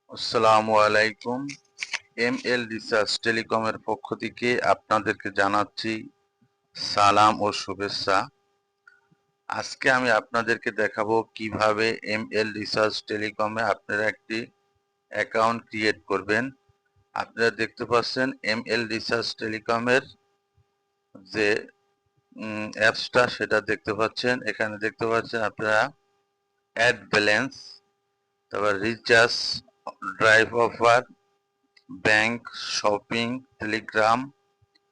আসসালামু আলাইকুম। ML research টেলিকমের পক্ষ থেকে আপনাদেরকে জানাচ্ছি সালাম ও শুভেচ্ছা। আজকে আমি আপনাদেরকে দেখাবো কিভাবে এমএল রিসার্চ টেলিকমে আপনারা একটি অ্যাকাউন্ট ক্রিয়েট করবেন। আপনারা দেখতে পাচ্ছেন এমএল রিসার্চ টেলিকমের যে অ্যাপসটা সেটা দেখতে পাচ্ছেন। এখানে দেখতে পাচ্ছেন আপনারা অ্যাড ব্যালেন্স, তারপর recharge, drive offer, bank, shopping, Telegram,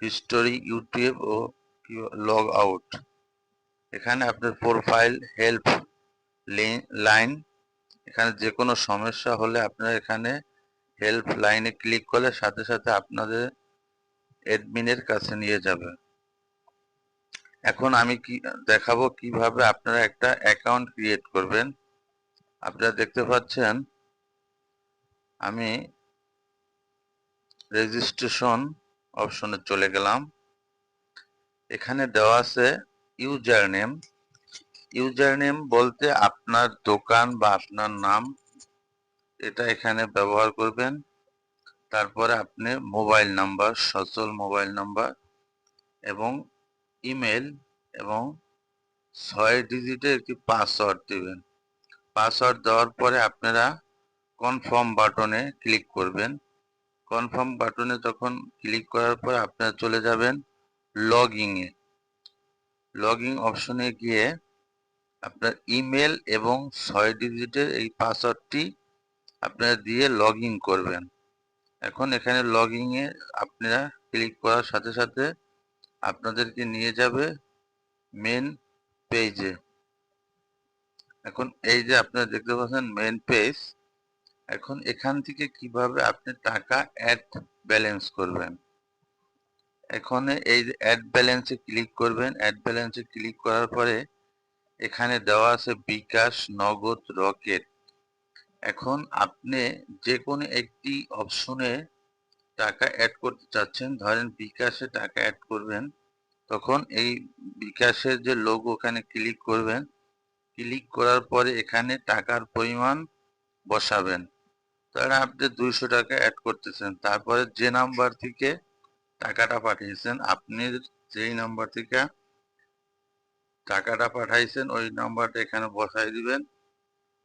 history, YouTube ও লগ আউট। এখানে আপনার প্রোফাইল, হেল্প লাইন, এখানে যে কোনো সমস্যা হলে আপনারা এখানে হেল্প লাইনে ক্লিক করলে সাথে সাথে আপনাদের অ্যাডমিনের কাছে নিয়ে যাবে। এখন আমি দেখাবো কিভাবে আপনারা একটা অ্যাকাউন্ট ক্রিয়েট করবেন। আপনারা দেখতে পাচ্ছেন আমি রেজিস্ট্রেশন অপশনে চলে গেলাম। এখানে দেওয়া আছে ইউজার নেম। ইউজার নেম বলতে আপনার দোকান বা আপনার নাম, এটা এখানে ব্যবহার করবেন। তারপরে আপনি মোবাইল নাম্বার, সচল মোবাইল নাম্বার এবং ইমেল এবং 6 ডিজিটের একটি পাসওয়ার্ড দিবেন। পাসওয়ার্ড দেওয়ার পরে আপনারা কনফার্ম বাটনে ক্লিক করবেন। কনফার্ম বাটনে যখন ক্লিক করার পর আপনারা চলে যাবেন লগইনে। লগইন অপশনে গিয়ে আপনার ইমেল এবং 6 ডিজিটের এই পাসওয়ার্ডটি আপনারা দিয়ে লগ ইন করবেন। এখন এখানে লগ ইনে আপনারা ক্লিক করার সাথে সাথে আপনাদেরকে নিয়ে যাবে মেন পেজে। এখন এই যে আপনারা দেখতে পাচ্ছেন মেন পেজ। এখন এখান থেকে কিভাবে আপনি টাকা অ্যাড ব্যালেন্স করবেন। এখানে এই যে অ্যাড ব্যালেন্সে ক্লিক করবেন। অ্যাড ব্যালেন্সে ক্লিক করার পরে এখানে দেওয়া আছে বিকাশ, নগদ, রকেট। এখন আপনি যে কোনো একটি অপশনে টাকা অ্যাড করতে চাচ্ছেন, ধরেন বিকাশে টাকা অ্যাড করবেন, তখন এই বিকাশের যে লোগো ওখানে ক্লিক করবেন। ক্লিক করার পরে এখানে টাকার পরিমাণ বসাবেন। ধরেন আপনি 200 টাকা অ্যাড করতেছেন, তারপরে যে নাম্বার থেকে টাকাটা পাঠিয়েছেন, আপনি যেই নাম্বার থেকে টাকাটা পাঠাইছেন ওই নাম্বারটা এখানে বসাই দিবেন।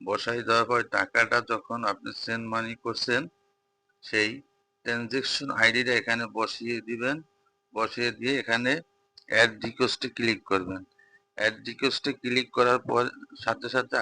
বসাই দেওয়ার পর টাকাটা যখন আপনি সেন্ড মানি করছেন সেই ট্রানজেকশন আইডিটা এখানে বসিয়ে দিবেন। বসিয়ে দিয়ে এখানে অ্যাড রিকোয়েস্টে ক্লিক করবেন। অ্যাড রিকোয়েস্টে ক্লিক করার পর সাথে সাথে